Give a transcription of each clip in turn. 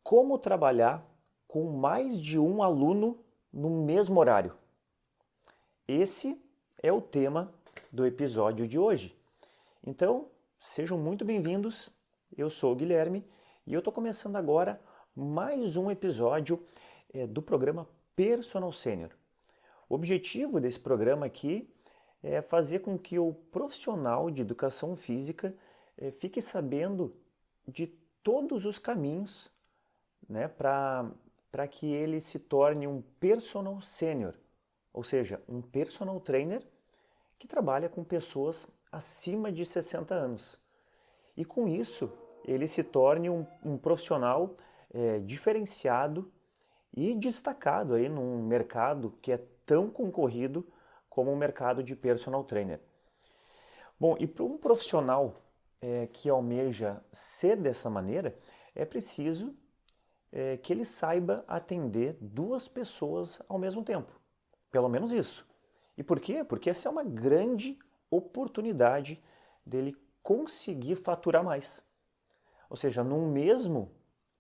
Como trabalhar com mais de um aluno no mesmo horário? Esse é o tema do episódio de hoje. Então, sejam muito bem-vindos. Eu sou o Guilherme e eu estou começando agora mais um episódio do programa Personal Sênior. O objetivo desse programa aqui é fazer com que o profissional de educação física fique sabendo de todos os caminhos, né, para que ele se torne um personal sênior, ou seja, um personal trainer que trabalha com pessoas acima de 60 anos. E com isso, ele se torne um profissional diferenciado e destacado aí num mercado que é tão concorrido como o mercado de personal trainer. Bom, e para um profissional que almeja ser dessa maneira, é preciso que ele saiba atender duas pessoas ao mesmo tempo. Pelo menos isso. E por quê? Porque essa é uma grande oportunidade dele conseguir faturar mais. Ou seja, num mesmo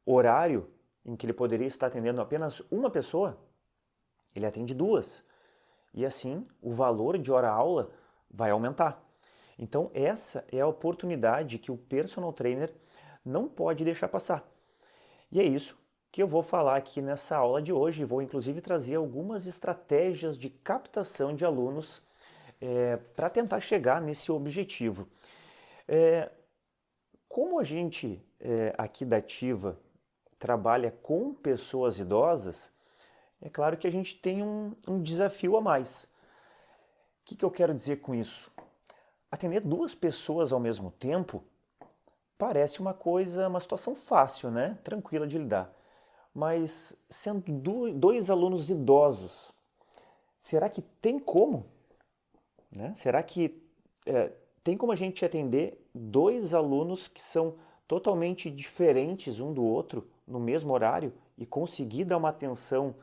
horário em que ele poderia estar atendendo apenas uma pessoa, ele atende duas. E assim, o valor de hora-aula vai aumentar. Então, essa é a oportunidade que o personal trainer não pode deixar passar. E é isso que eu vou falar aqui nessa aula de hoje. Vou inclusive trazer algumas estratégias de captação de alunos para tentar chegar nesse objetivo. Como a gente aqui da Ativa trabalha com pessoas idosas, é claro que a gente tem um desafio a mais. O que eu quero dizer com isso? Atender duas pessoas ao mesmo tempo parece uma situação fácil, né? Tranquila de lidar. Mas sendo dois alunos idosos, será que tem como? Né? Será que tem como a gente atender dois alunos que são totalmente diferentes um do outro no mesmo horário e conseguir dar uma atenção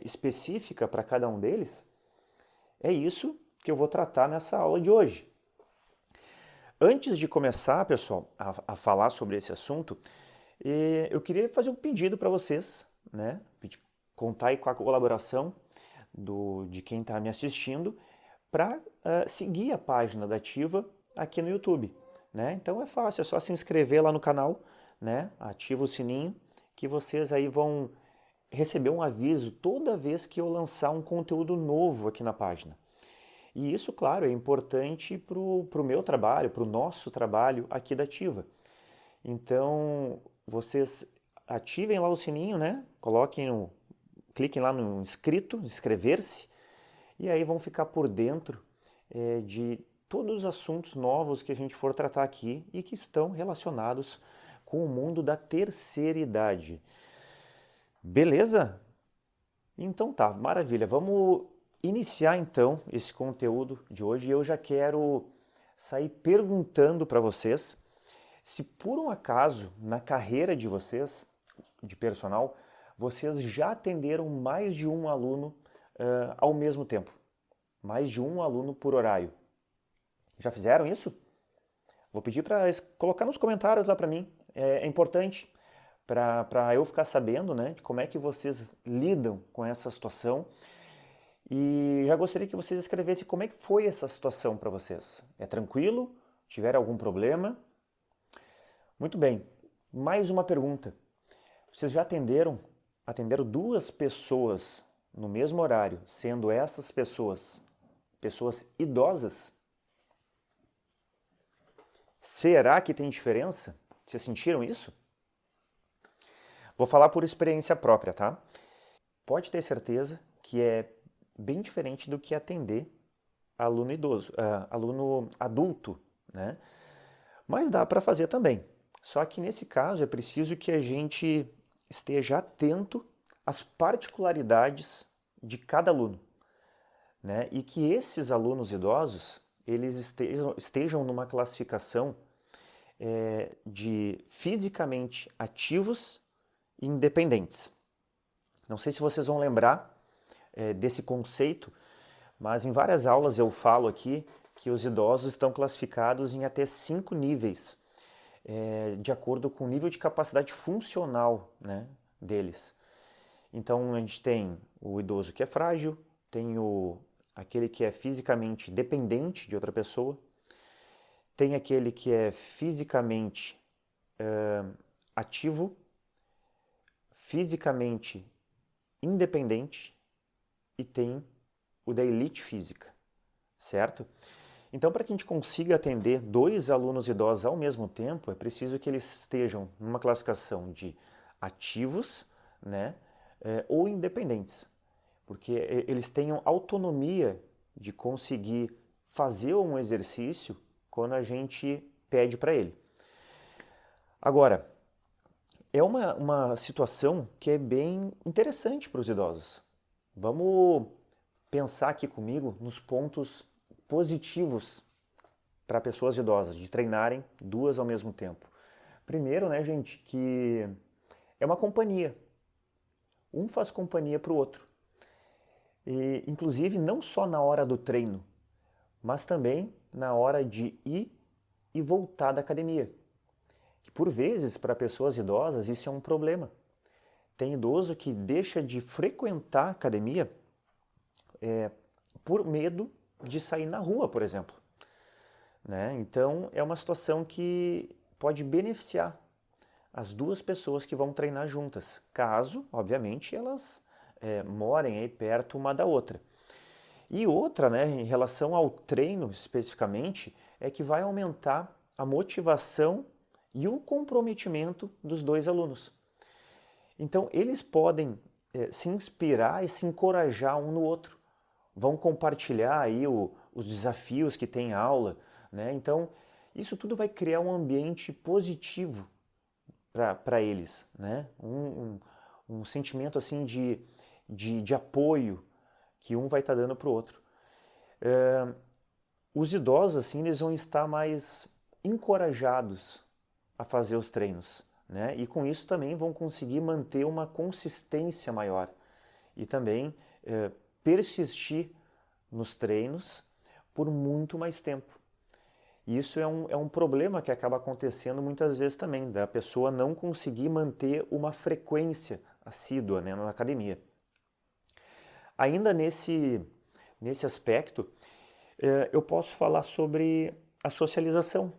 específica para cada um deles? É isso que eu vou tratar nessa aula de hoje. Antes de começar, pessoal, a falar sobre esse assunto, eu queria fazer um pedido para vocês, né? Contar aí com a colaboração de quem está me assistindo para seguir a página da Ativa aqui no YouTube, né? Então é fácil, é só se inscrever lá no canal, né? Ativa o sininho que vocês aí vão receber um aviso toda vez que eu lançar um conteúdo novo aqui na página. E isso, claro, é importante para o meu trabalho, para o nosso trabalho aqui da Ativa. Então, vocês ativem lá o sininho, né? Cliquem lá no inscrito, inscrever-se, e aí vão ficar por dentro de todos os assuntos novos que a gente for tratar aqui e que estão relacionados com o mundo da terceira idade. Beleza? Então tá, maravilha. Vamos iniciar então esse conteúdo de hoje. Eu já quero sair perguntando para vocês se por um acaso na carreira de vocês, de personal, vocês já atenderam mais de um aluno ao mesmo tempo. Mais de um aluno por horário. Já fizeram isso? Vou pedir para colocar nos comentários lá para mim. É importante para eu ficar sabendo, né, de como é que vocês lidam com essa situação. E já gostaria que vocês escrevessem como é que foi essa situação para vocês. É tranquilo? Tiveram algum problema? Muito bem. Mais uma pergunta. Vocês já atenderam duas pessoas no mesmo horário, sendo essas pessoas idosas? Será que tem diferença? Vocês sentiram isso? Vou falar por experiência própria, tá? Pode ter certeza que é bem diferente do que atender aluno idoso, aluno adulto, né? Mas dá para fazer também. Só que nesse caso é preciso que a gente esteja atento às particularidades de cada aluno, né? E que esses alunos idosos eles estejam numa classificação de fisicamente ativos e independentes. Não sei se vocês vão lembrar desse conceito, mas em várias aulas eu falo aqui que os idosos estão classificados em até 5 níveis de acordo com o nível de capacidade funcional, né, deles. Então a gente tem o idoso que é frágil, tem aquele que é fisicamente dependente de outra pessoa, tem aquele que é fisicamente ativo, fisicamente independente e tem o da elite física, certo? Então, para que a gente consiga atender 2 alunos idosos ao mesmo tempo, é preciso que eles estejam numa classificação de ativos, né, ou independentes, porque eles tenham autonomia de conseguir fazer um exercício quando a gente pede para ele. Agora, é uma situação que é bem interessante para os idosos. Vamos pensar aqui comigo nos pontos positivos para pessoas idosas, de treinarem 2 ao mesmo tempo. Primeiro, né, gente, que é uma companhia. Um faz companhia para o outro. E, inclusive, não só na hora do treino, mas também na hora de ir e voltar da academia. Que por vezes, para pessoas idosas, isso é um problema. Tem idoso que deixa de frequentar a academia por medo de sair na rua, por exemplo. Né? Então, é uma situação que pode beneficiar as 2 pessoas que vão treinar juntas, caso, obviamente, elas morem aí perto uma da outra. E outra, né, em relação ao treino especificamente, é que vai aumentar a motivação e o comprometimento dos 2 alunos. Então, eles podem se inspirar e se encorajar um no outro. Vão compartilhar aí os desafios que tem a aula, né? Então, isso tudo vai criar um ambiente positivo para eles, né? Um sentimento assim de apoio que um vai estar dando para o outro. Os idosos, assim, eles vão estar mais encorajados a fazer os treinos, né? E com isso também vão conseguir manter uma consistência maior e também persistir nos treinos por muito mais tempo. E isso é um problema que acaba acontecendo muitas vezes também, da pessoa não conseguir manter uma frequência assídua, né, na academia. Ainda nesse aspecto, eu posso falar sobre a socialização.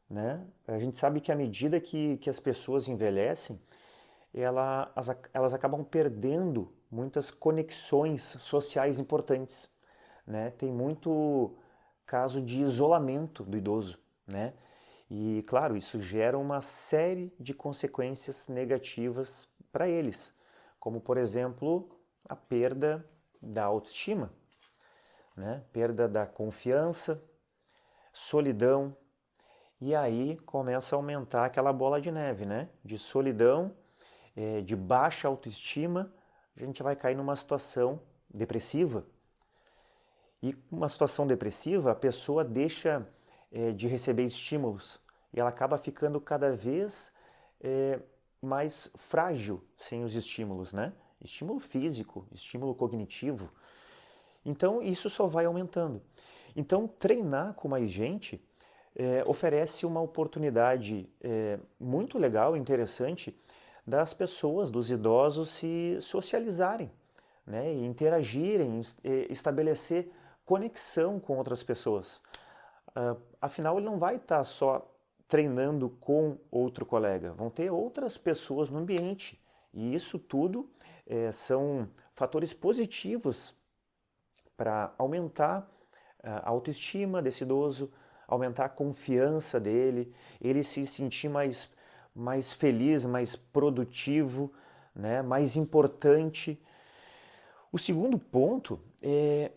Né? A gente sabe que à medida que as pessoas envelhecem, elas acabam perdendo muitas conexões sociais importantes. Né? Tem muito caso de isolamento do idoso. Né? E, claro, isso gera uma série de consequências negativas para eles, como, por exemplo, a perda da autoestima, né? Perda da confiança, solidão, e aí começa a aumentar aquela bola de neve, né? De solidão, de baixa autoestima, a gente vai cair numa situação depressiva. E uma situação depressiva, a pessoa deixa de receber estímulos e ela acaba ficando cada vez mais frágil sem os estímulos, né? Estímulo físico, estímulo cognitivo. Então isso só vai aumentando. Então treinar com mais gente oferece uma oportunidade muito legal e interessante das pessoas, dos idosos se socializarem, né? E interagirem, estabelecer conexão com outras pessoas. Afinal, ele não vai estar só treinando com outro colega, vão ter outras pessoas no ambiente. E isso tudo são fatores positivos para aumentar a autoestima desse idoso, aumentar a confiança dele, ele se sentir mais feliz, mais produtivo, né, mais importante. O segundo ponto é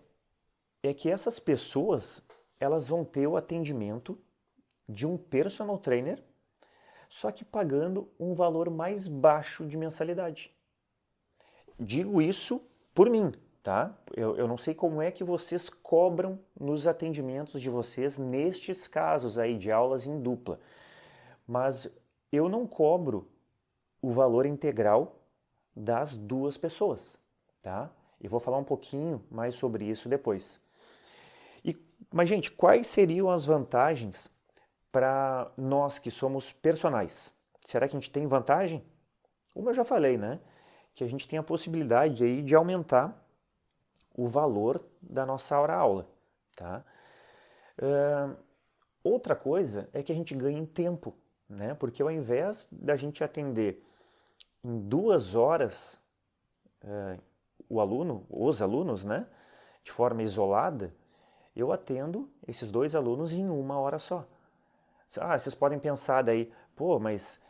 que essas pessoas elas vão ter o atendimento de um personal trainer, só que pagando um valor mais baixo de mensalidade. Digo isso por mim, tá? Eu não sei como é que vocês cobram nos atendimentos de vocês nestes casos aí de aulas em dupla, mas eu não cobro o valor integral das 2 pessoas, tá? Eu vou falar um pouquinho mais sobre isso depois. Mas, gente, quais seriam as vantagens para nós que somos personais? Será que a gente tem vantagem? Como eu já falei, né? Que a gente tem a possibilidade aí de aumentar o valor da nossa hora-aula, tá? Outra coisa é que a gente ganha em tempo, né? Porque ao invés da gente atender em 2 horas os alunos, né? De forma isolada, eu atendo esses 2 alunos em 1 hora só. Vocês podem pensar daí, pô, mas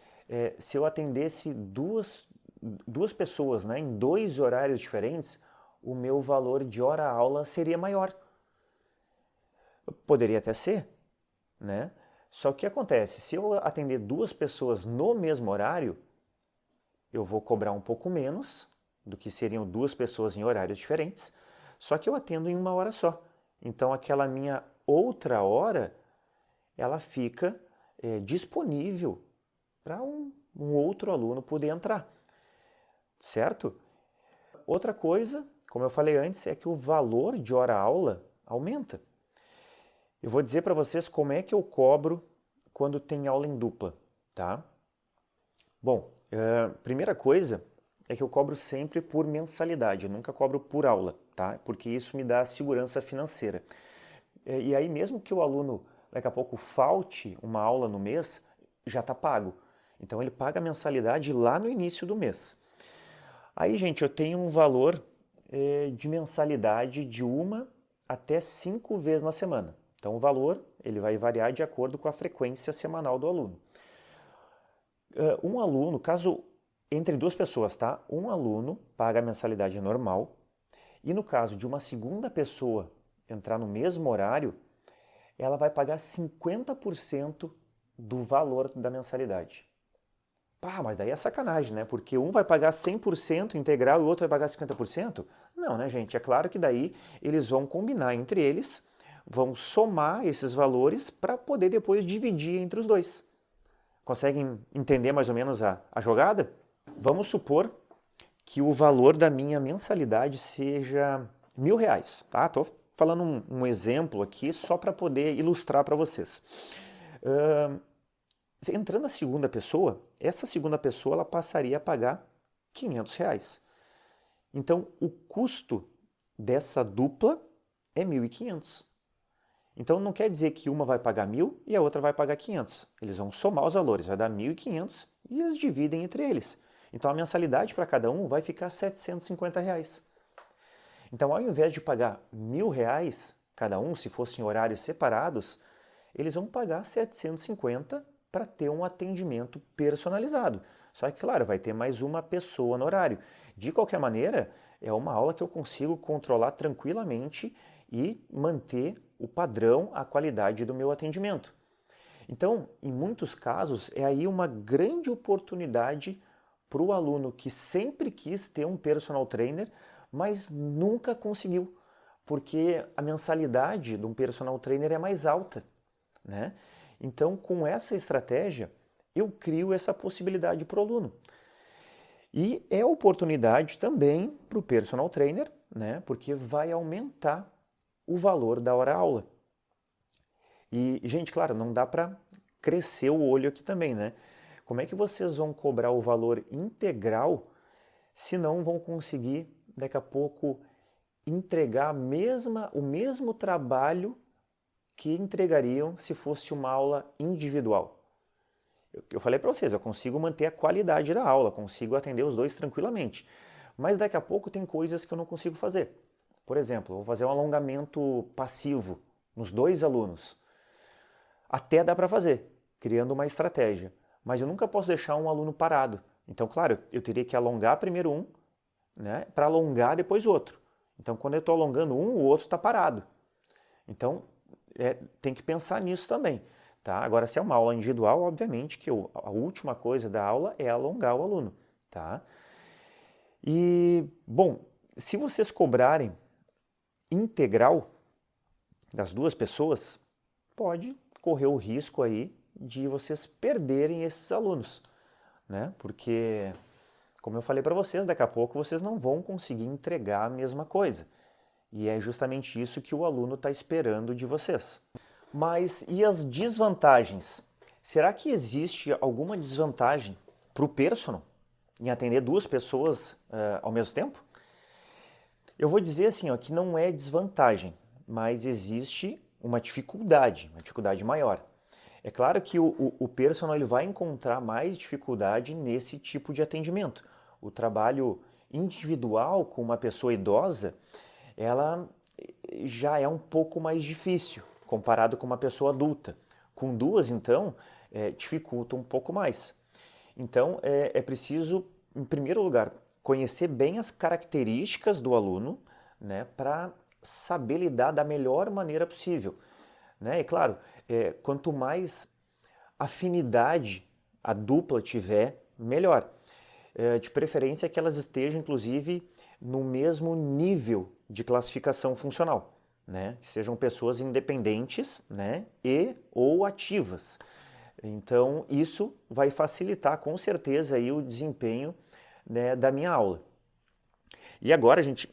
se eu atendesse duas pessoas, né, em 2 horários diferentes, o meu valor de hora-aula seria maior. Poderia até ser, né? Só que o que acontece? Se eu atender 2 pessoas no mesmo horário, eu vou cobrar um pouco menos do que seriam 2 pessoas em horários diferentes, só que eu atendo em 1 hora só. Então aquela minha outra hora, ela fica disponível para um outro aluno poder entrar, certo? Outra coisa, como eu falei antes, é que o valor de hora-aula aumenta. Eu vou dizer para vocês como é que eu cobro quando tem aula em dupla, tá? Bom, primeira coisa é que eu cobro sempre por mensalidade, eu nunca cobro por aula, tá? Porque isso me dá segurança financeira. E aí mesmo que o aluno daqui a pouco falte uma aula no mês, já está pago. Então ele paga a mensalidade lá no início do mês. Aí, gente, eu tenho um valor de mensalidade de 1 até 5 vezes na semana. Então o valor ele vai variar de acordo com a frequência semanal do aluno. Um aluno, caso entre 2 pessoas, tá? Um aluno paga a mensalidade normal e no caso de uma segunda pessoa entrar no mesmo horário, ela vai pagar 50% do valor da mensalidade. Pá, mas daí é sacanagem, né? Porque um vai pagar 100% integral e o outro vai pagar 50%? Não, né, gente? É claro que daí eles vão combinar entre eles, vão somar esses valores para poder depois dividir entre os dois. Conseguem entender mais ou menos a jogada? Vamos supor que o valor da minha mensalidade seja R$ 1.000, tá? Tô falando um exemplo aqui só para poder ilustrar para vocês. Entrando a segunda pessoa, essa segunda pessoa ela passaria a pagar R$ 500. Então, o custo dessa dupla é 1.500. Então, não quer dizer que uma vai pagar 1.000 e a outra vai pagar 500. Eles vão somar os valores, vai dar 1.500 e eles dividem entre eles. Então, a mensalidade para cada um vai ficar R$ 750. Então, ao invés de pagar R$ 1.000 cada um, se fossem horários separados, eles vão pagar 750 para ter um atendimento personalizado. Só que, claro, vai ter mais uma pessoa no horário. De qualquer maneira, é uma aula que eu consigo controlar tranquilamente e manter o padrão, a qualidade do meu atendimento. Então, em muitos casos, é aí uma grande oportunidade para o aluno que sempre quis ter um personal trainer, mas nunca conseguiu, porque a mensalidade de um personal trainer é mais alta, né? Então, com essa estratégia, eu crio essa possibilidade para o aluno. E é oportunidade também para o personal trainer, né? Porque vai aumentar o valor da hora-aula. E, gente, claro, não dá para crescer o olho aqui também, né? Como é que vocês vão cobrar o valor integral se não vão conseguir, daqui a pouco, entregar o mesmo trabalho que entregariam se fosse uma aula individual? Eu falei para vocês, eu consigo manter a qualidade da aula, consigo atender os dois tranquilamente. Mas daqui a pouco tem coisas que eu não consigo fazer. Por exemplo, eu vou fazer um alongamento passivo nos 2 alunos. Até dá para fazer, criando uma estratégia. Mas eu nunca posso deixar um aluno parado. Então, claro, eu teria que alongar primeiro um, né, para alongar depois o outro. Então, quando eu estou alongando um, o outro está parado. Então, tem que pensar nisso também. Tá? Agora, se é uma aula individual, obviamente que a última coisa da aula é alongar o aluno. Tá? E, bom, se vocês cobrarem integral das 2 pessoas, pode correr o risco aí de vocês perderem esses alunos, né? Porque, como eu falei para vocês, daqui a pouco vocês não vão conseguir entregar a mesma coisa. E é justamente isso que o aluno está esperando de vocês. Mas e as desvantagens? Será que existe alguma desvantagem para o personal em atender duas pessoas ao mesmo tempo? Eu vou dizer assim, ó, que não é desvantagem, mas existe uma dificuldade maior. É claro que o personal ele vai encontrar mais dificuldade nesse tipo de atendimento. O trabalho individual com uma pessoa idosa, ela já é um pouco mais difícil comparado com uma pessoa adulta. Com duas, então, dificulta um pouco mais. Então, é preciso, em primeiro lugar, conhecer bem as características do aluno, né, para saber lidar da melhor maneira possível. Né? E claro, quanto mais afinidade a dupla tiver, melhor. De preferência que elas estejam, inclusive, no mesmo nível de classificação funcional, né? Que sejam pessoas independentes, né? E ou ativas. Então, isso vai facilitar com certeza aí o desempenho, né, da minha aula. E agora, gente,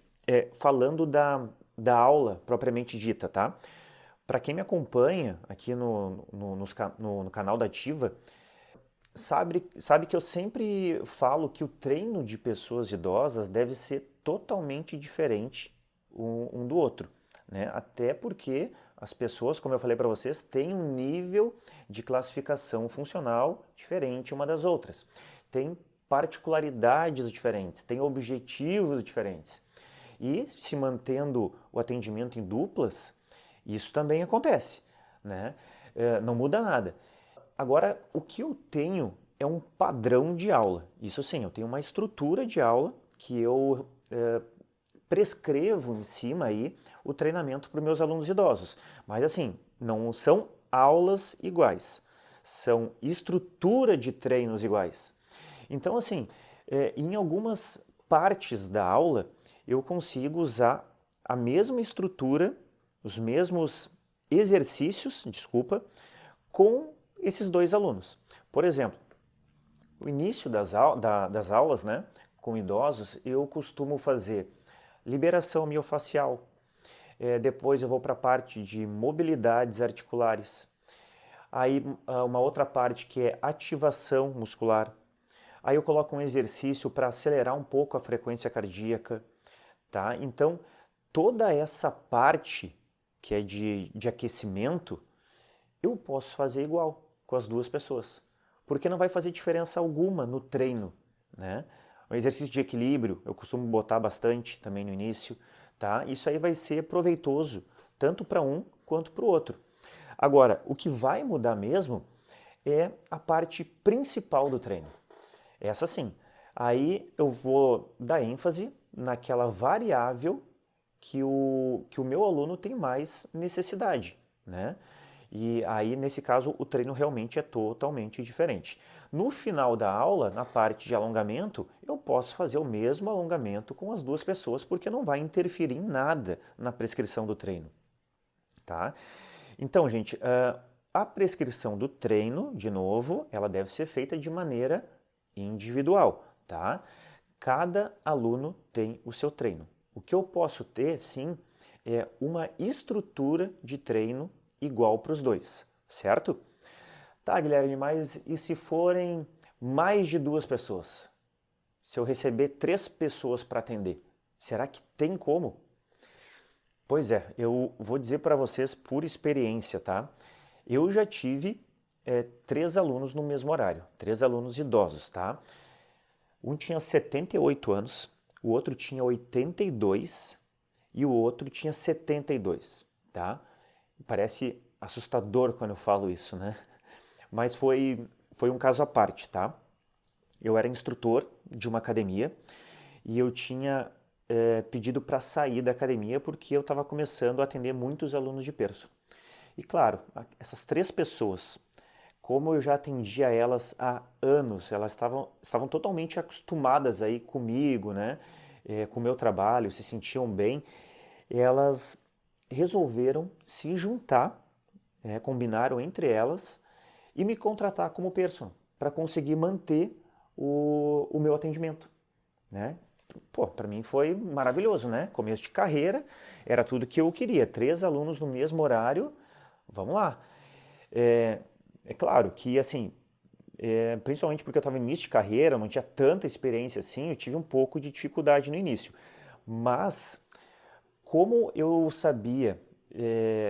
falando da aula propriamente dita, tá? Para quem me acompanha aqui no canal da Ativa, sabe que eu sempre falo que o treino de pessoas idosas deve ser totalmente diferente um do outro, né? Até porque as pessoas, como eu falei para vocês, têm um nível de classificação funcional diferente uma das outras. Tem particularidades diferentes, tem objetivos diferentes. E se mantendo o atendimento em duplas, isso também acontece, né? Não muda nada. Agora, o que eu tenho é um padrão de aula. Isso sim, eu tenho uma estrutura de aula que eu prescrevo em cima aí o treinamento para os meus alunos idosos. Mas assim, não são aulas iguais, são estrutura de treinos iguais. Então assim, em algumas partes da aula eu consigo usar a mesma estrutura, os mesmos exercícios, desculpa, com esses dois alunos. Por exemplo, o início das aulas, né, com idosos, eu costumo fazer liberação miofacial. Depois eu vou para a parte de mobilidades articulares. Aí uma outra parte que é ativação muscular. Aí eu coloco um exercício para acelerar um pouco a frequência cardíaca, tá? Então, toda essa parte que é de aquecimento, eu posso fazer igual com as duas pessoas, porque não vai fazer diferença alguma no treino, né? O exercício de equilíbrio, eu costumo botar bastante também no início, tá? Isso aí vai ser proveitoso tanto para um quanto para o outro. Agora, o que vai mudar mesmo é a parte principal do treino. Essa sim. Aí eu vou dar ênfase naquela variável que o meu aluno tem mais necessidade, né? E aí, nesse caso, o treino realmente é totalmente diferente. No final da aula, na parte de alongamento, eu posso fazer o mesmo alongamento com as duas pessoas, porque não vai interferir em nada na prescrição do treino, tá? Então, gente, a prescrição do treino, de novo, ela deve ser feita de maneira individual, tá? Cada aluno tem o seu treino. O que eu posso ter, sim, é uma estrutura de treino igual para os dois, certo? Tá, Guilherme, mas e se forem mais de duas pessoas? Se eu receber três pessoas para atender, será que tem como? Pois é, eu vou dizer para vocês por experiência, tá? Eu já tive três alunos no mesmo horário, três alunos idosos, tá? Um tinha 78 anos, o outro tinha 82 e o outro tinha 72, tá? Parece assustador quando eu falo isso, né? Mas foi um caso à parte, tá? Eu era instrutor de uma academia e eu tinha pedido para sair da academia porque eu estava começando a atender muitos alunos de perso. E claro, essas três pessoas, como eu já atendia elas há anos, elas estavam totalmente acostumadas aí comigo, né? Com o meu trabalho, se sentiam bem, elas resolveram se juntar, combinaram entre elas e me contratar como personal para conseguir manter o meu atendimento, né? Pô, para mim foi maravilhoso, né? Começo de carreira, era tudo que eu queria. Três alunos no mesmo horário, Vamos lá. É claro que, assim, principalmente porque eu estava no início de carreira, não tinha tanta experiência assim, eu tive um pouco de dificuldade no início. Mas, como eu sabia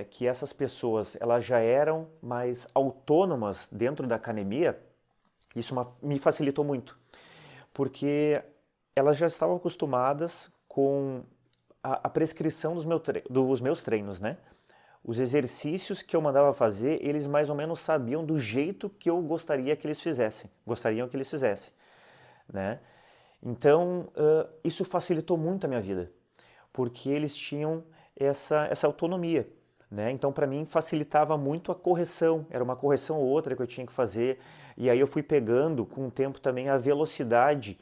que essas pessoas elas já eram mais autônomas dentro da academia, isso me facilitou muito, porque elas já estavam acostumadas com a prescrição dos meus treinos, né? Os exercícios que eu mandava fazer, eles mais ou menos sabiam do jeito que eu gostariam que eles fizessem, né? Então, isso facilitou muito a minha vida, porque eles tinham essa autonomia, né? Então, para mim, facilitava muito a correção, era uma correção ou outra que eu tinha que fazer, e aí eu fui pegando com o tempo também a velocidade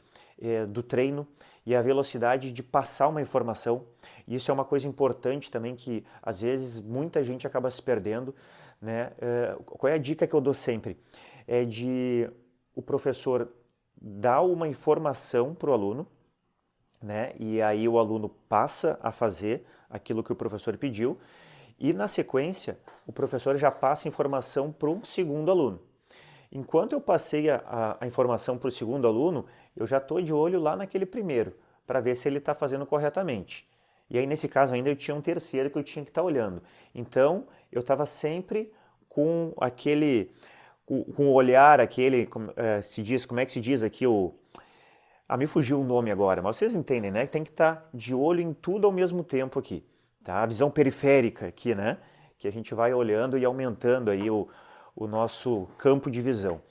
do treino e a velocidade de passar uma informação. E isso é uma coisa importante também que às vezes muita gente acaba se perdendo, né? Qual é a dica que eu dou sempre? É de o professor dar uma informação para o aluno, né? E aí o aluno passa a fazer aquilo que o professor pediu e na sequência o professor já passa a informação para um segundo aluno. Enquanto eu passei a informação para o segundo aluno, eu já estou de olho lá naquele primeiro, para ver se ele está fazendo corretamente. E aí, nesse caso, ainda eu tinha um terceiro que eu tinha que estar olhando. Então, eu estava sempre com aquele, com o olhar, aquele, como é que se diz aqui, me fugiu o nome agora, mas vocês entendem, né? Tem que estar de olho em tudo ao mesmo tempo aqui, tá? A visão periférica aqui, né? Que a gente vai olhando e aumentando aí o nosso campo de visão.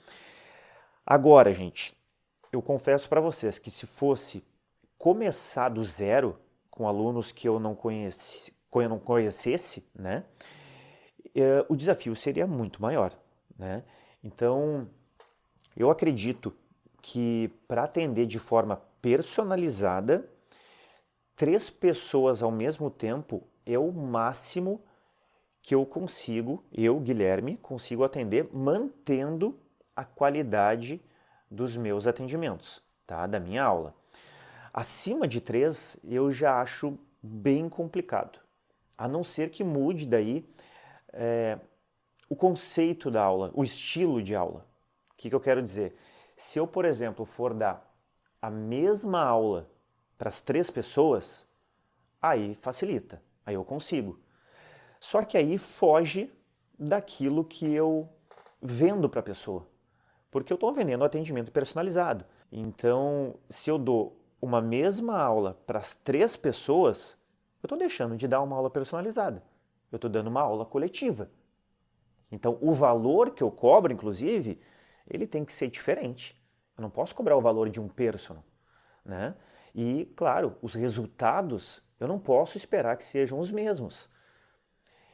Agora, gente, eu confesso para vocês que se fosse começar do zero com alunos que eu não conhecesse, né, o desafio seria muito maior, né? Então, eu acredito que para atender de forma personalizada, 3 pessoas ao mesmo tempo é o máximo que eu, Guilherme, consigo atender mantendo a qualidade dos meus atendimentos, tá? Da minha aula. Acima de 3, eu já acho bem complicado. A não ser que mude daí o conceito da aula, o estilo de aula. O que eu quero dizer? Se eu, por exemplo, for dar a mesma aula para as 3 pessoas, aí facilita, aí eu consigo. Só que aí foge daquilo que eu vendo para a pessoa, porque eu estou vendendo atendimento personalizado. Então, se eu dou uma mesma aula para as 3 pessoas, eu estou deixando de dar uma aula personalizada. Eu estou dando uma aula coletiva. Então, o valor que eu cobro, inclusive, ele tem que ser diferente. Eu não posso cobrar o valor de um personal, né? E, claro, os resultados eu não posso esperar que sejam os mesmos.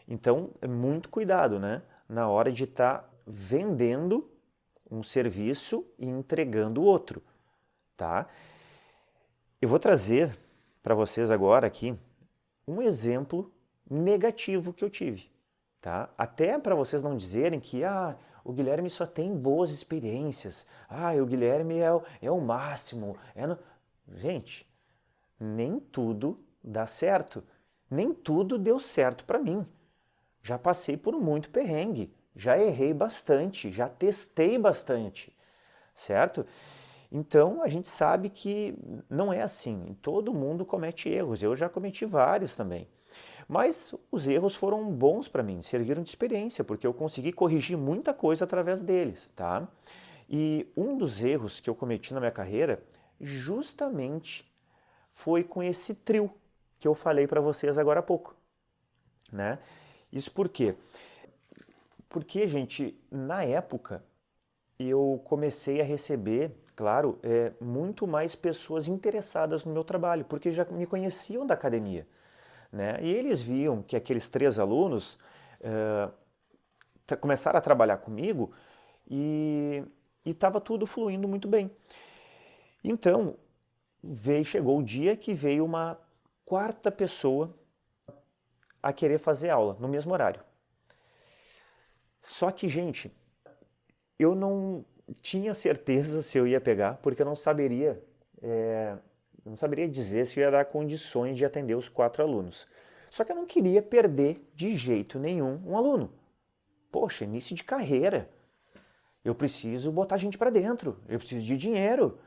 Então, é muito cuidado, né? Na hora de estar vendendo um serviço e entregando outro, tá? Eu vou trazer para vocês agora aqui um exemplo negativo que eu tive, tá? Até para vocês não dizerem que o Guilherme só tem boas experiências, o Guilherme é o máximo. Gente, nem tudo dá certo, nem tudo deu certo para mim. Já passei por muito perrengue, já errei bastante, já testei bastante, certo? Então a gente sabe que não é assim, todo mundo comete erros, eu já cometi vários também. Mas os erros foram bons para mim, serviram de experiência, porque eu consegui corrigir muita coisa através deles, tá? E um dos erros que eu cometi na minha carreira justamente foi com esse trio que eu falei para vocês agora há pouco, né? Isso por quê? Porque, gente, na época eu comecei a receber, claro, muito mais pessoas interessadas no meu trabalho, porque já me conheciam da academia, né? E eles viam que aqueles 3 alunos começaram a trabalhar comigo e estava tudo fluindo muito bem. Então, chegou o dia que veio uma 4ª pessoa a querer fazer aula no mesmo horário. Só que, gente, eu não tinha certeza se eu ia pegar, porque eu não saberia dizer se eu ia dar condições de atender os 4 alunos. Só que eu não queria perder de jeito nenhum um aluno, poxa, início de carreira, eu preciso botar gente para dentro, eu preciso de dinheiro.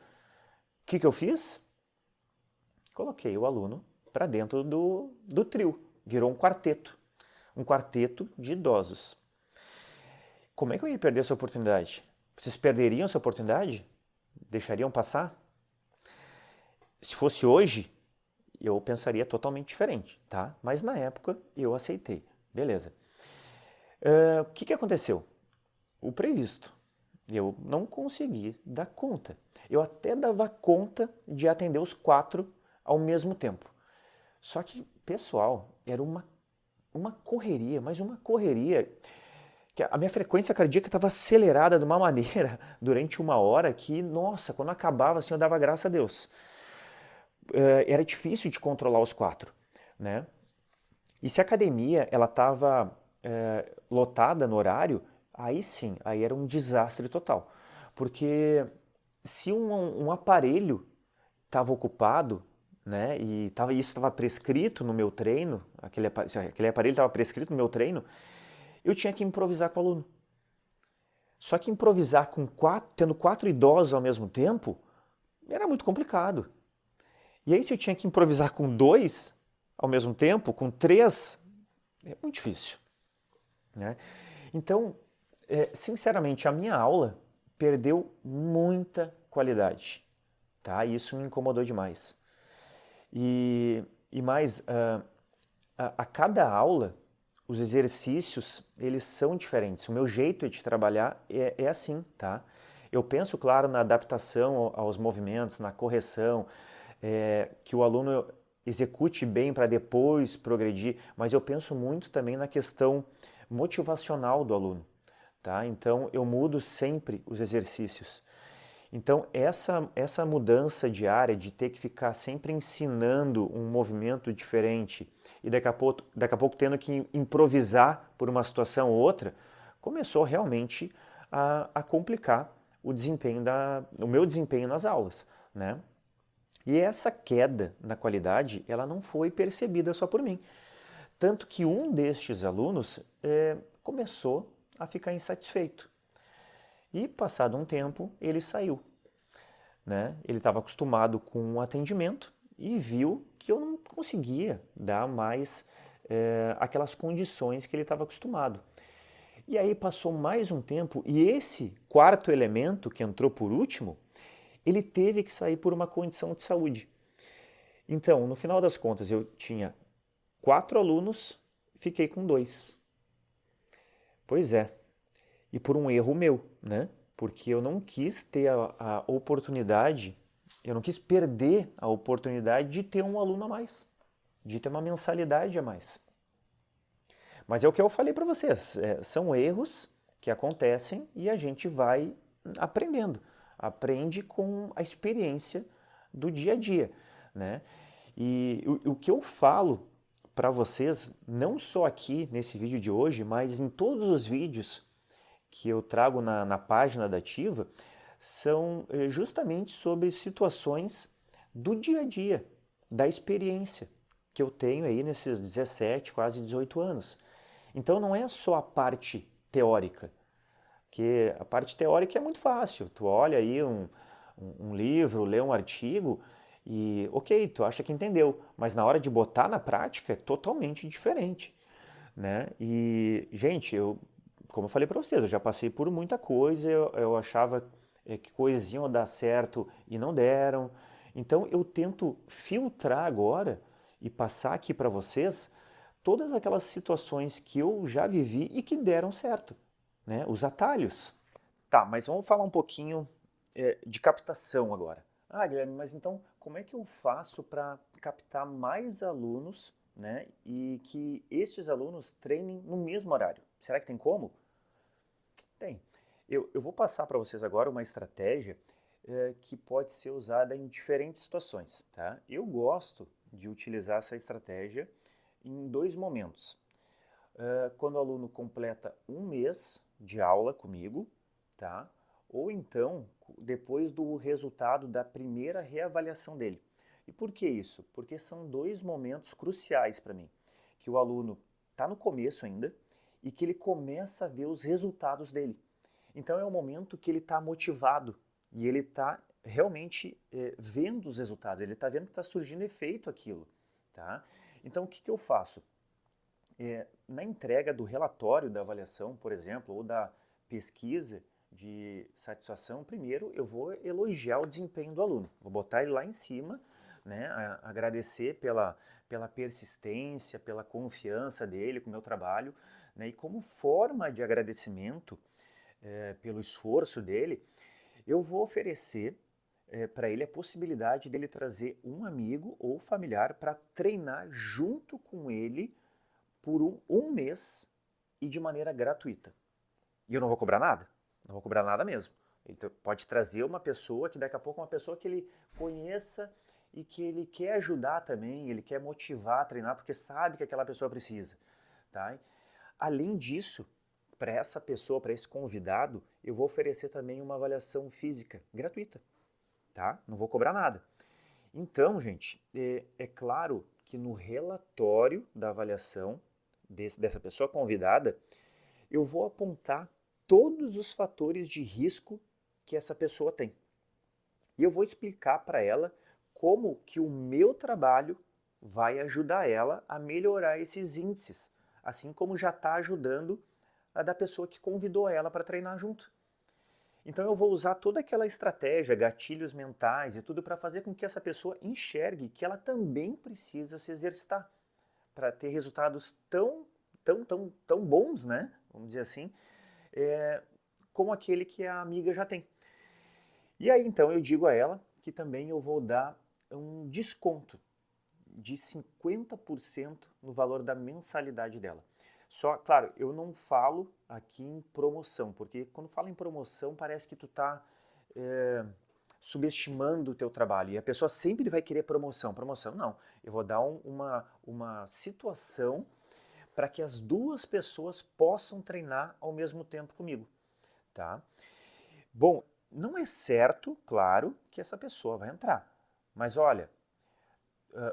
O que eu fiz? Coloquei o aluno para dentro do trio, virou um quarteto de idosos. Como é que eu ia perder essa oportunidade? Vocês perderiam essa oportunidade? Deixariam passar? Se fosse hoje, eu pensaria totalmente diferente, tá? Mas na época eu aceitei. Beleza. O que aconteceu? O previsto. Eu não consegui dar conta. Eu até dava conta de atender os 4 ao mesmo tempo. Só que, pessoal, era uma correria, mas uma correria que a minha frequência cardíaca estava acelerada de uma maneira durante 1 hora que, nossa, quando acabava assim eu dava graças a Deus. Era difícil de controlar os 4, né? E se a academia ela estava lotada no horário, aí sim, aí era um desastre total. Porque se um aparelho estava ocupado, né, e isso estava prescrito no meu treino, se aquele aparelho estava prescrito no meu treino, eu tinha que improvisar com o aluno. Só que improvisar tendo 4 idosos ao mesmo tempo, era muito complicado. E aí se eu tinha que improvisar com 2 ao mesmo tempo, com 3, é muito difícil, né? Então, sinceramente, a minha aula perdeu muita qualidade, tá? Isso me incomodou demais. E mais, a cada aula, os exercícios, eles são diferentes. O meu jeito de trabalhar é assim, tá? Eu penso, claro, na adaptação aos movimentos, na correção, que o aluno execute bem para depois progredir, mas eu penso muito também na questão motivacional do aluno, tá? Então eu mudo sempre os exercícios. Então essa mudança diária de ter que ficar sempre ensinando um movimento diferente e daqui a pouco tendo que improvisar por uma situação ou outra, começou realmente a complicar o meu desempenho nas aulas, né? E essa queda na qualidade, ela não foi percebida só por mim. Tanto que um destes alunos começou a ficar insatisfeito. E, passado um tempo, ele saiu, né? Ele estava acostumado com o atendimento e viu que eu não conseguia dar mais aquelas condições que ele estava acostumado. E aí passou mais um tempo e esse quarto elemento que entrou por último, ele teve que sair por uma condição de saúde. Então, no final das contas, eu tinha 4 alunos, fiquei com 2. Pois é, e por um erro meu, né? Porque eu não quis ter a oportunidade, eu não quis perder a oportunidade de ter um aluno a mais, de ter uma mensalidade a mais. Mas é o que eu falei para vocês, são erros que acontecem e a gente vai aprendendo. Aprende com a experiência do dia a dia, né? E o que eu falo para vocês, não só aqui nesse vídeo de hoje, mas em todos os vídeos que eu trago na página da Ativa, são justamente sobre situações do dia a dia, da experiência que eu tenho aí nesses 17, quase 18 anos. Então não é só a parte teórica, que a parte teórica é muito fácil. Tu olha aí um livro, lê um artigo e, ok, tu acha que entendeu, mas na hora de botar na prática é totalmente diferente, né? E, gente, como eu falei para vocês, eu já passei por muita coisa, eu achava que coisas iam dar certo e não deram. Então eu tento filtrar agora e passar aqui para vocês todas aquelas situações que eu já vivi e que deram certo, né? Os atalhos. Tá, mas vamos falar um pouquinho de captação agora. Ah, Guilherme, mas então como é que eu faço para captar mais alunos, né? E que esses alunos treinem no mesmo horário? Será que tem como? Tem. Eu vou passar para vocês agora uma estratégia que pode ser usada em diferentes situações, tá? Eu gosto de utilizar essa estratégia em 2 momentos. Quando o aluno completa 1 mês de aula comigo, tá? Ou então depois do resultado da primeira reavaliação dele. E por que isso? Porque são 2 momentos cruciais para mim, que o aluno está no começo ainda e que ele começa a ver os resultados dele. Então é o momento que ele está motivado e ele está realmente vendo os resultados, ele está vendo que está surgindo efeito aquilo. Tá? Então o que eu faço? Na entrega do relatório da avaliação, por exemplo, ou da pesquisa de satisfação, primeiro eu vou elogiar o desempenho do aluno, vou botar ele lá em cima, né, agradecer pela persistência, pela confiança dele com o meu trabalho, né, e como forma de agradecimento pelo esforço dele, eu vou oferecer para ele a possibilidade dele trazer um amigo ou familiar para treinar junto com ele por um mês e de maneira gratuita. E eu não vou cobrar nada, não vou cobrar nada mesmo. Ele pode trazer uma pessoa que daqui a pouco é uma pessoa que ele conheça e que ele quer ajudar também, ele quer motivar a treinar porque sabe que aquela pessoa precisa. Tá? Além disso, para essa pessoa, para esse convidado, eu vou oferecer também uma avaliação física gratuita. Tá? Não vou cobrar nada. Então, gente, é claro que no relatório da avaliação dessa pessoa convidada, eu vou apontar todos os fatores de risco que essa pessoa tem. E eu vou explicar para ela como que o meu trabalho vai ajudar ela a melhorar esses índices, assim como já está ajudando a da pessoa que convidou ela para treinar junto. Então eu vou usar toda aquela estratégia, gatilhos mentais e tudo para fazer com que essa pessoa enxergue que ela também precisa se exercitar para ter resultados tão bons, né? Vamos dizer assim, como aquele que a amiga já tem. E aí então eu digo a ela que também eu vou dar um desconto de 50% no valor da mensalidade dela. Só, claro, eu não falo aqui em promoção, porque quando falo em promoção parece que tu tá subestimando o teu trabalho e a pessoa sempre vai querer promoção. Promoção não, eu vou dar uma situação para que as duas pessoas possam treinar ao mesmo tempo comigo, tá? Bom, não é certo, claro, que essa pessoa vai entrar, mas olha,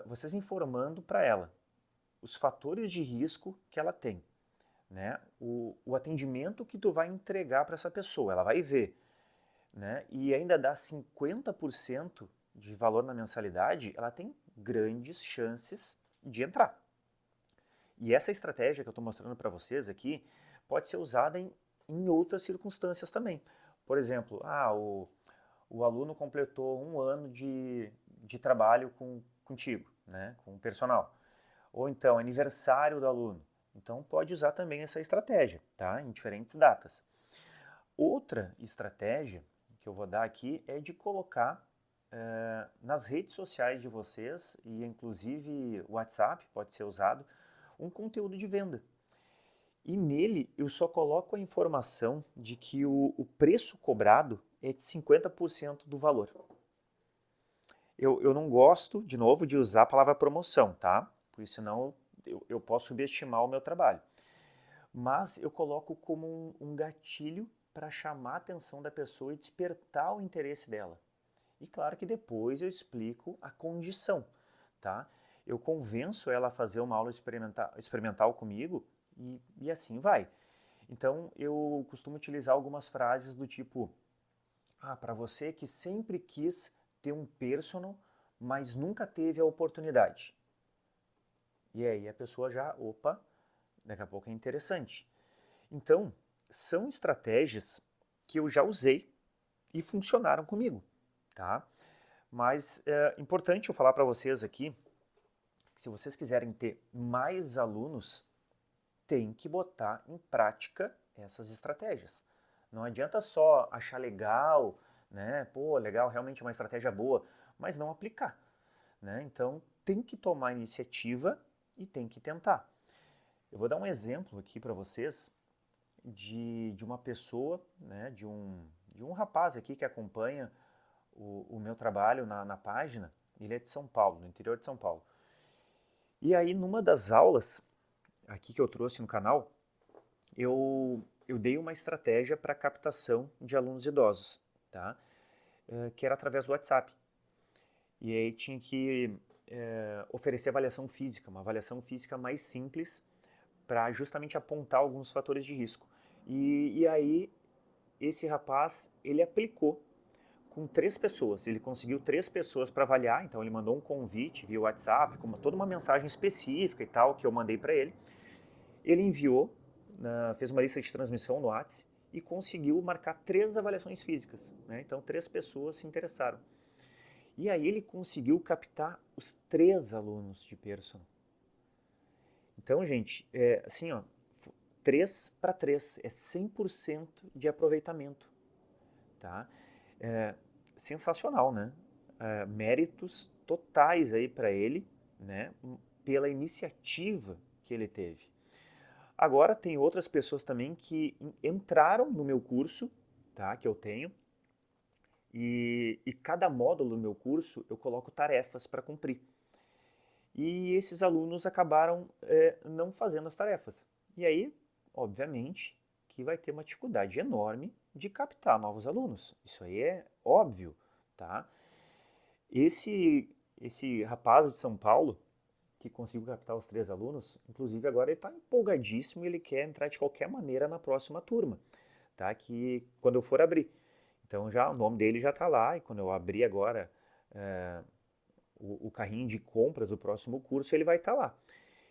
vocês informando para ela os fatores de risco que ela tem, né? O atendimento que tu vai entregar para essa pessoa, ela vai ver, né? E ainda dá 50% de valor na mensalidade, ela tem grandes chances de entrar. E essa estratégia que eu estou mostrando para vocês aqui pode ser usada em outras circunstâncias também. Por exemplo, o aluno completou 1 ano de trabalho contigo, né, com o personal. Ou então, aniversário do aluno. Então, pode usar também essa estratégia, tá, em diferentes datas. Outra estratégia que eu vou dar aqui é de colocar nas redes sociais de vocês, e inclusive o WhatsApp pode ser usado, um conteúdo de venda. E nele eu só coloco a informação de que o preço cobrado é de 50% do valor. Eu não gosto, de novo, de usar a palavra promoção, tá? Porque senão eu posso subestimar o meu trabalho. Mas eu coloco como um gatilho para chamar a atenção da pessoa e despertar o interesse dela. E claro que depois eu explico a condição, tá? Eu convenço ela a fazer uma aula experimental comigo e assim vai. Então eu costumo utilizar algumas frases do tipo: para você que sempre quis ter um personal, mas nunca teve a oportunidade. E aí a pessoa já, opa, daqui a pouco é interessante. Então, são estratégias que eu já usei e funcionaram comigo, tá? Mas é importante eu falar para vocês aqui, que se vocês quiserem ter mais alunos, tem que botar em prática essas estratégias. Não adianta só achar legal, né? Pô, legal, realmente é uma estratégia boa, mas não aplicar, né? Então, tem que tomar iniciativa e tem que tentar. Eu vou dar um exemplo aqui para vocês de uma pessoa, né? De um rapaz aqui que acompanha o meu trabalho na página. Ele é de São Paulo, no interior de São Paulo. E aí, numa das aulas aqui que eu trouxe no canal, eu dei uma estratégia para captação de alunos idosos, tá? Que era através do WhatsApp. E aí tinha que oferecer avaliação física, uma avaliação física mais simples para justamente apontar alguns fatores de risco. E aí, esse rapaz, ele aplicou com 3 pessoas. Ele conseguiu 3 pessoas para avaliar, então ele mandou um convite via WhatsApp, com toda uma mensagem específica e tal, que eu mandei para ele. Ele enviou, fez uma lista de transmissão no WhatsApp e conseguiu marcar 3 avaliações físicas. Né? Então, 3 pessoas se interessaram. E aí ele conseguiu captar os 3 alunos de personal. Então, gente, assim, ó, 3 para 3, é 100% de aproveitamento, tá? Sensacional, né? Méritos totais aí para ele, né? Pela iniciativa que ele teve. Agora tem outras pessoas também que entraram no meu curso, tá? Que eu tenho, e cada módulo do meu curso eu coloco tarefas para cumprir. E esses alunos acabaram não fazendo as tarefas. E aí, obviamente, que vai ter uma dificuldade enorme de captar novos alunos. Isso aí é óbvio, tá? Esse rapaz de São Paulo, que conseguiu captar os 3 alunos, inclusive agora ele está empolgadíssimo e ele quer entrar de qualquer maneira na próxima turma, tá? Que quando eu for abrir. Então já o nome dele já está lá e quando eu abrir agora o carrinho de compras do próximo curso, ele vai estar lá.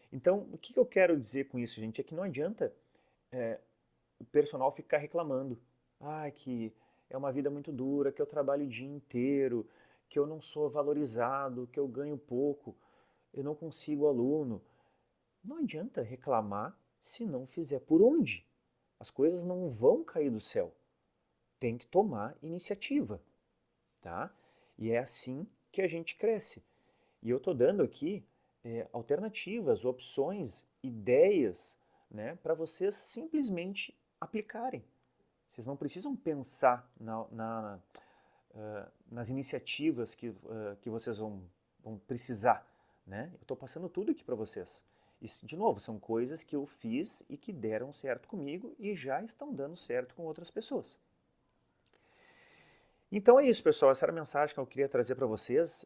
Então, o que eu quero dizer com isso, gente, é que não adianta o personal ficar reclamando. Que é uma vida muito dura, que eu trabalho o dia inteiro, que eu não sou valorizado, que eu ganho pouco, eu não consigo aluno. Não adianta reclamar se não fizer por onde. As coisas não vão cair do céu. Tem que tomar iniciativa, tá? E é assim que a gente cresce. E eu estou dando aqui alternativas, opções, ideias, né, para vocês simplesmente aplicarem. Vocês não precisam pensar nas iniciativas que vocês vão precisar. Né? Eu estou passando tudo aqui para vocês. E, de novo, são coisas que eu fiz e que deram certo comigo e já estão dando certo com outras pessoas. Então é isso, pessoal. Essa era a mensagem que eu queria trazer para vocês.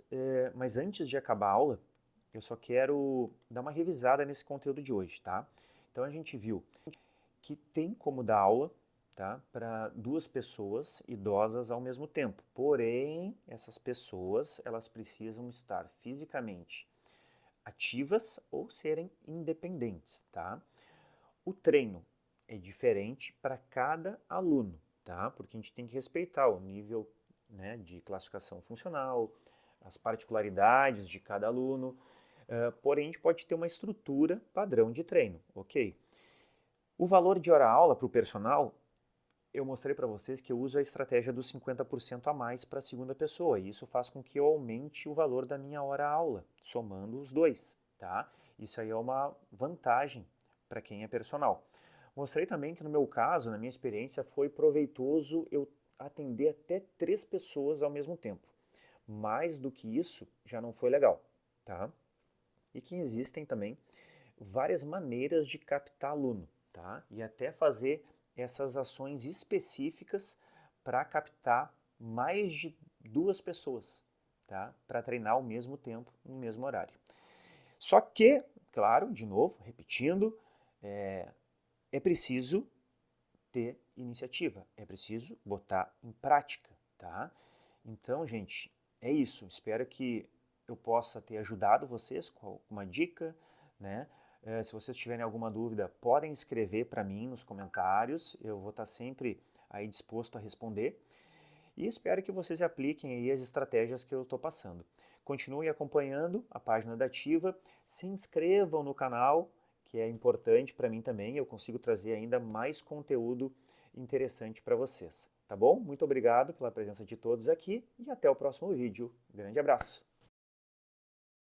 Mas antes de acabar a aula, eu só quero dar uma revisada nesse conteúdo de hoje, tá? Então a gente viu que tem como dar aula, tá, para 2 pessoas idosas ao mesmo tempo. Porém, essas pessoas, elas precisam estar fisicamente ativas ou serem independentes, tá? O treino é diferente para cada aluno, tá? Porque a gente tem que respeitar o nível, né, de classificação funcional, as particularidades de cada aluno, porém a gente pode ter uma estrutura padrão de treino, ok? O valor de hora-aula para o personal, eu mostrei para vocês que eu uso a estratégia dos 50% a mais para a segunda pessoa, e isso faz com que eu aumente o valor da minha hora-aula, somando os dois, tá? Isso aí é uma vantagem para quem é personal. Mostrei também que no meu caso, na minha experiência, foi proveitoso eu atender até 3 pessoas ao mesmo tempo. Mais do que isso, já não foi legal, tá? E que existem também várias maneiras de captar aluno, tá? E até fazer essas ações específicas para captar mais de 2 pessoas, tá? Para treinar ao mesmo tempo, no mesmo horário. Só que, claro, de novo, repetindo, é preciso ter iniciativa, é preciso botar em prática, tá? Então, gente, é isso. Espero que eu possa ter ajudado vocês com alguma dica, né? Se vocês tiverem alguma dúvida, podem escrever para mim nos comentários. Eu vou estar sempre aí disposto a responder. E espero que vocês apliquem aí as estratégias que eu estou passando. Continuem acompanhando a página da Ativa, se inscrevam no canal, que é importante para mim também. Eu consigo trazer ainda mais conteúdo interessante para vocês, tá bom? Muito obrigado pela presença de todos aqui e até o próximo vídeo. Grande abraço!